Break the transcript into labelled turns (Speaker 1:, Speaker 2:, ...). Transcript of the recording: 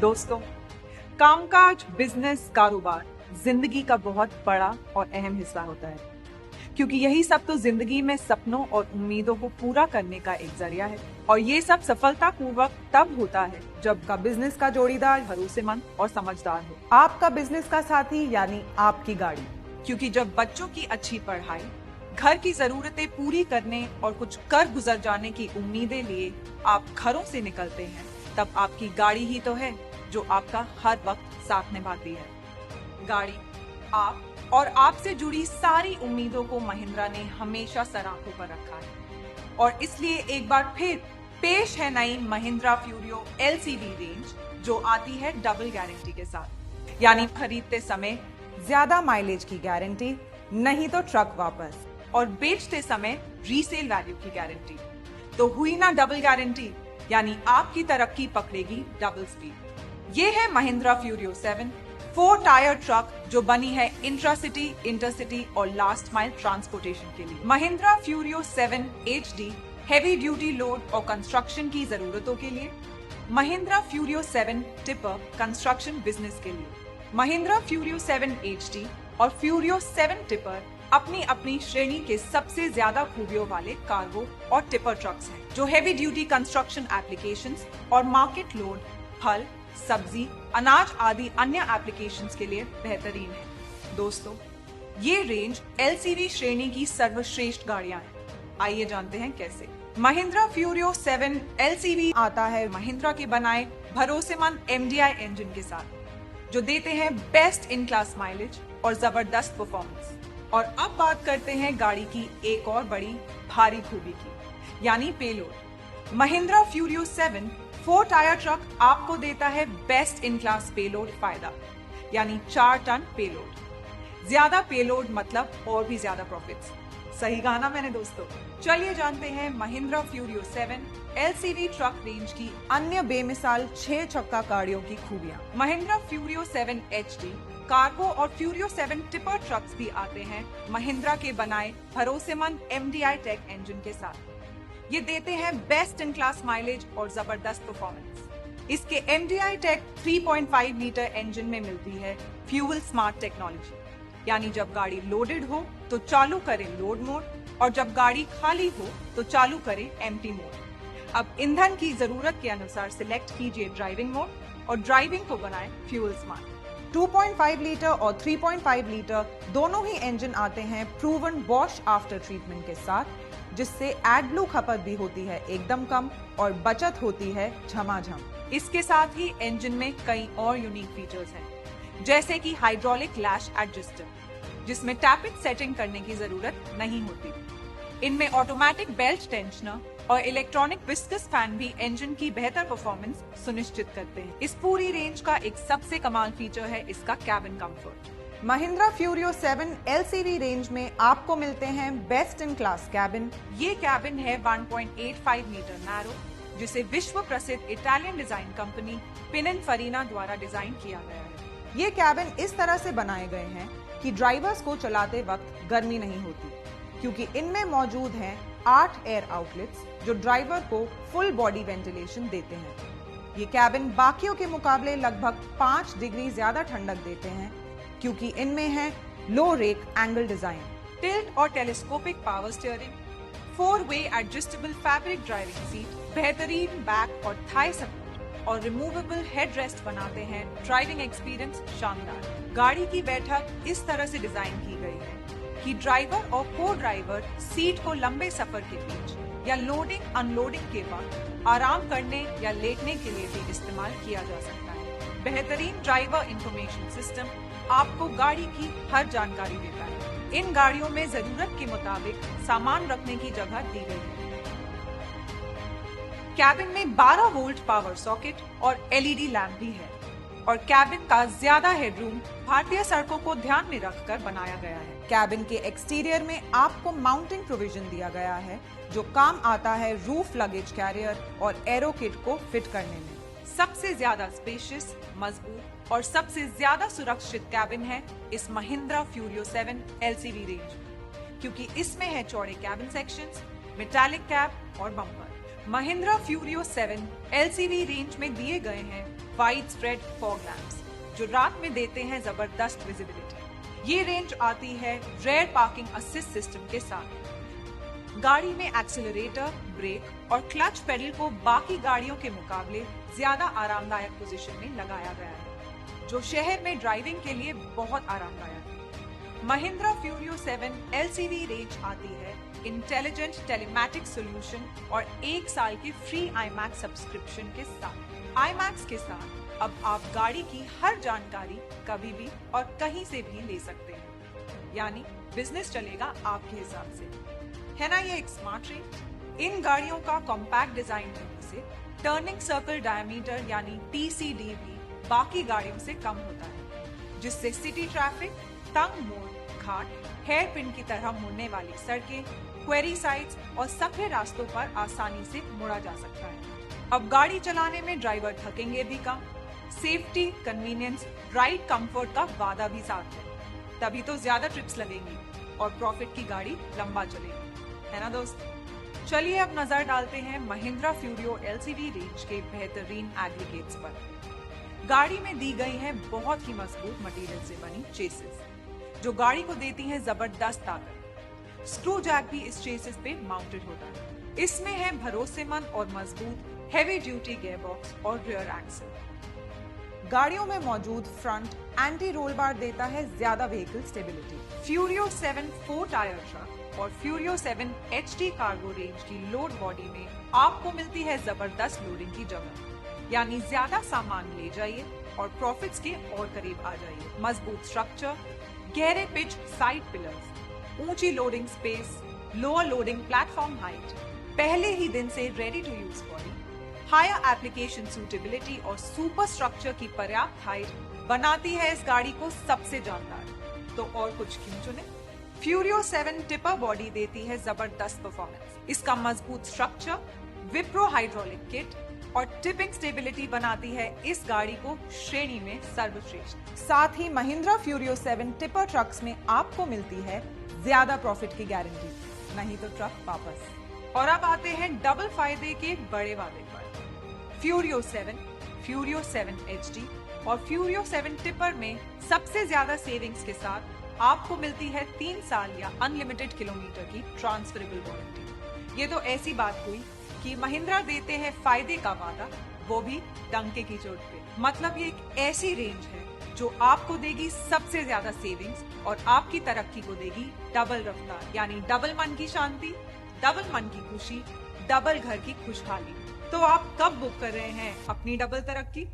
Speaker 1: दोस्तों, कामकाज, बिजनेस, कारोबार जिंदगी का बहुत बड़ा और अहम हिस्सा होता है, क्योंकि यही सब तो जिंदगी में सपनों और उम्मीदों को पूरा करने का एक जरिया है। और ये सब सफलतापूर्वक तब होता है जब का बिजनेस का जोड़ीदार भरोसेमंद और समझदार हो,
Speaker 2: आपका बिजनेस का साथी यानी आपकी गाड़ी।
Speaker 1: क्योंकि जब बच्चों की अच्छी पढ़ाई, घर की जरूरतें पूरी करने और कुछ कर गुजर जाने की उम्मीदें लिए आप घरों से निकलते हैं, तब आपकी गाड़ी ही तो है जो आपका हर वक्त साथ निभाती है। गाड़ी, आप और आपसे जुड़ी सारी उम्मीदों को महिंद्रा ने हमेशा सर आंखों पर रखा है, और इसलिए एक बार फिर पेश है नई महिंद्रा फ्यूरियो LCV रेंज, जो आती है डबल गारंटी के साथ। यानी खरीदते समय
Speaker 2: ज्यादा माइलेज की गारंटी, नहीं तो ट्रक वापस,
Speaker 1: और बेचते समय रीसेल वैल्यू की गारंटी। तो हुई ना डबल गारंटी, यानी आपकी तरक्की पकड़ेगी डबल स्पीड। ये है महिंद्रा फ्यूरियो 7 4 टायर ट्रक, जो बनी है इंट्रासिटी, इंटरसिटी और लास्ट माइल ट्रांसपोर्टेशन के लिए। Mahindra Furio 7 HD heavy duty load और कंस्ट्रक्शन की जरूरतों के लिए। Mahindra Furio 7 tipper construction business के लिए। महिंद्रा फ्यूरियो 7 HD और फ्यूरियो 7 टिपर अपनी अपनी श्रेणी के सबसे ज्यादा खूबियों वाले कार्गो और टिपर ट्रक्स हैं, जो हेवी ड्यूटी कंस्ट्रक्शन एप्लीकेशंस और मार्केट लोड, फल, सब्जी, अनाज आदि अन्य एप्लीकेशंस के लिए बेहतरीन है। दोस्तों, ये रेंज LCV श्रेणी की सर्वश्रेष्ठ गाड़ियां हैं। आइए जानते हैं कैसे। महिंद्रा फ्यूरियो 7 LCV आता है महिंद्रा के बनाए भरोसेमंद MDI इंजन के साथ, जो देते हैं बेस्ट इन क्लास माइलेज और जबरदस्त परफॉर्मेंस। और अब बात करते हैं गाड़ी की एक और बड़ी भारी खूबी की, यानी payload. Mahindra Furio 7 4 tyre truck आपको देता है बेस्ट इन क्लास पेलोड फायदा, यानी 4 टन पेलोड। ज्यादा पेलोड मतलब और भी ज्यादा प्रॉफिट्स। सही कहा ना मैंने दोस्तों। चलिए जानते हैं Mahindra Furio 7 LCV truck range की
Speaker 2: अन्य बेमिसाल 6 चक्का गाड़ियों की खूबियां।
Speaker 1: महिंद्रा फ्यूरियो 7 HD कार्गो और फ्यूरियो 7 टिपर ट्रक्स भी आते हैं महिंद्रा के बनाए भरोसेमंद MDI टेक इंजन के साथ। ये देते हैं बेस्ट इन क्लास माइलेज और जबरदस्त परफॉर्मेंस। इसके MDI टेक 3.5 लीटर इंजन में मिलती है फ्यूल स्मार्ट टेक्नोलॉजी, यानी जब गाड़ी लोडेड हो तो चालू करें लोड मोड, और जब गाड़ी खाली हो तो चालू करें एम्प्टी मोड। अब ईंधन की जरूरत के अनुसार सिलेक्ट कीजिए ड्राइविंग मोड और ड्राइविंग को बनाएं फ्यूल स्मार्ट।
Speaker 2: 2.5 लीटर और 3.5 लीटर दोनों ही इंजन आते हैं प्रूवन वॉश आफ्टर ट्रीटमेंट के साथ, जिससे एडब्लू खपत भी होती है एकदम कम और बचत होती है झमाझम।
Speaker 1: इसके साथ ही इंजन में कई और यूनिक फीचर्स हैं, जैसे कि हाइड्रोलिक लैश एडजस्टर, जिसमें टैपिट सेटिंग करने की जरूरत नहीं होती। इनमें ऑटोमेटिक बेल्ट टेंशनर और इलेक्ट्रॉनिक विस्कस फैन भी इंजन की बेहतर परफॉर्मेंस सुनिश्चित करते हैं। इस पूरी रेंज का एक सबसे कमाल फीचर है इसका cabin comfort.
Speaker 2: Mahindra Furio 7 LCV range में आपको मिलते हैं बेस्ट इन क्लास कैबिन।
Speaker 1: ये कैबिन है 1.85 मीटर नैरो, जिसे विश्व प्रसिद्ध इटालियन डिजाइन कंपनी पिनिनफरीना द्वारा डिजाइन किया गया है।
Speaker 2: ये कैबिन इस तरह से बनाए गए हैं कि ड्राइवर्स को चलाते वक्त गर्मी नहीं होती, क्योंकि इनमें मौजूद हैं 8 एयर आउटलेट्स, जो ड्राइवर को फुल बॉडी वेंटिलेशन देते हैं। ये कैबिन बाकियों के मुकाबले लगभग 5 डिग्री ज्यादा ठंडक देते हैं, क्योंकि इनमें है low rake angle design,
Speaker 1: tilt और टेलीस्कोपिक पावर स्टीयरिंग, 4-वे एडजस्टेबल फैब्रिक ड्राइविंग सीट, बेहतरीन बैक और थाई सपोर्ट और रिमूवेबल हेडरेस्ट बनाते हैं ड्राइविंग एक्सपीरियंस शानदार। गाड़ी की बैठक इस तरह से डिजाइन की गई है कि ड्राइवर और को ड्राइवर सीट को लंबे सफर के बीच या लोडिंग अनलोडिंग के बाद आराम करने या लेटने के लिए भी इस्तेमाल किया जा सकता है। बेहतरीन ड्राइवर इंफॉर्मेशन सिस्टम आपको गाड़ी की हर जानकारी देता है। इन गाड़ियों में जरूरत के मुताबिक सामान रखने की जगह दी गई है। कैबिन में 12 वोल्ट पावर सॉकेट और LED लैंप भी है, और कैबिन का ज्यादा हेडरूम भारतीय सड़कों को ध्यान में रखकर बनाया गया है।
Speaker 2: कैबिन के एक्सटीरियर में आपको माउंटिंग प्रोविजन दिया गया है, जो काम आता है रूफ लगेज कैरियर और एरो किट को फिट करने में।
Speaker 1: सबसे ज्यादा स्पेशियस, मजबूत और सबसे ज्यादा सुरक्षित कैबिन है इस महिंद्रा फ्यूरियो 7 LCV रेंज, क्योंकि इसमें है चौड़े कैबिन सेक्शंस, मेटालिक कैप और bumper. Mahindra Furio 7 LCV range में दिए गए हैं वाइड स्प्रेड फॉग लैंप्स जो रात में देते हैं जबरदस्त विजिबिलिटी। ये रेंज आती है रेयर पार्किंग असिस्ट सिस्टम के साथ। गाड़ी में एक्सीलरेटर, ब्रेक और क्लच पेडल को बाकी गाड़ियों के मुकाबले ज्यादा आरामदायक पोजीशन में लगाया गया है, जो शहर में ड्राइविंग के लिए बहुत आरामदायक है। महिंद्रा फ्यूरियो 7 LCV रेंज आती है इंटेलिजेंट टेलीमैटिक्स सॉल्यूशन और 1 साल की फ्री IMAX सब्सक्रिप्शन के साथ। IMAX के साथ अब आप गाड़ी की हर जानकारी कभी भी और कहीं से भी ले सकते हैं, यानी बिजनेस चलेगा आपके हिसाब से। है ना ये एक स्मार्ट रेंज? इन गाड़ियों का कॉम्पैक्ट डिजाइन होने से टर्निंग सर्कल डायमीटर यानी TCD भी बाकी गाड़ियों से कम होता है, जिससे सिटी ट्रैफिक, तंग मोड़, घाट, हेयर पिन की तरह मुड़ने वाली सड़कें, क्वेरी साइड्स और सकरे रास्तों पर आसानी से मुड़ा जा सकता है। अब गाड़ी चलाने में ड्राइवर थकेंगे भी कम। सेफ्टी, कन्वीनियंस, राइड कंफर्ट का वादा भी साथ है, तभी तो ज्यादा ट्रिप्स लगेंगी और प्रॉफिट की गाड़ी लंबा चलेगी, है ना दोस्त? चलिए अब नजर डालते हैं महिंद्रा फ्यूरियो LCV रेंज के बेहतरीन एग्रीगेट्स पर। गाड़ी में दी गई है बहुत ही मजबूत मटेरियल से बनी चेसिस, जो गाड़ी को देती है जबरदस्त ताकत। स्क्रू जैक भी इस चेसिस पे माउंटेड होता है। इसमें है भरोसेमंद और मजबूत हेवी ड्यूटी गियरबॉक्स और रियर एक्सल।
Speaker 2: गाड़ियों में मौजूद फ्रंट एंटी रोल बार देता है ज्यादा व्हीकल स्टेबिलिटी।
Speaker 1: फ्यूरियो 7 4 टायर ट्रक और फ्यूरियो 7 HD कार्गो रेंज की लोड बॉडी में आपको मिलती है जबरदस्त लोडिंग की जगह, यानी ज्यादा सामान ले जाइए और प्रॉफिट्स के और करीब आ जाइए। मजबूत स्ट्रक्चर, गहरे पिच साइड पिलर्स, ऊंची loading space, lower loading platform height, पहले ही दिन से ready to use body, higher application suitability और सुपर स्ट्रक्चर की पर्याप्त हाइट बनाती है इस गाड़ी को सबसे जानदार। तो और कुछ क्यों चुने? फ्यूरियो 7 टिपर बॉडी देती है जबरदस्त परफॉर्मेंस। इसका मजबूत स्ट्रक्चर, विप्रो हाइड्रोलिक किट और टिपिंग स्टेबिलिटी बनाती है इस गाड़ी को श्रेणी में सर्वश्रेष्ठ।
Speaker 2: साथ ही महिंद्रा फ्यूरियो 7 टिपर ट्रक्स में आपको मिलती है ज्यादा प्रॉफिट की गारंटी, नहीं तो ट्रक वापस।
Speaker 1: और अब आते हैं डबल फायदे के बड़े वादे पर। फ्यूरियो 7, फ्यूरियो 7 HD और फ्यूरियो 7 टिपर में सबसे ज्यादा सेविंग्स के साथ आपको मिलती है 3 साल या अनलिमिटेड किलोमीटर की ट्रांसफरेबल वारंटी। ये तो ऐसी बात हुई कि महिंद्रा देते हैं फायदे का वादा, वो भी डंके की चोट पे। मतलब ये एक ऐसी रेंज है जो आपको देगी सबसे ज्यादा सेविंग्स और आपकी तरक्की को देगी डबल रफ्तार, यानी डबल मन की शांति, डबल मन की खुशी, डबल घर की खुशहाली। तो आप कब बुक कर रहे हैं अपनी डबल तरक्की?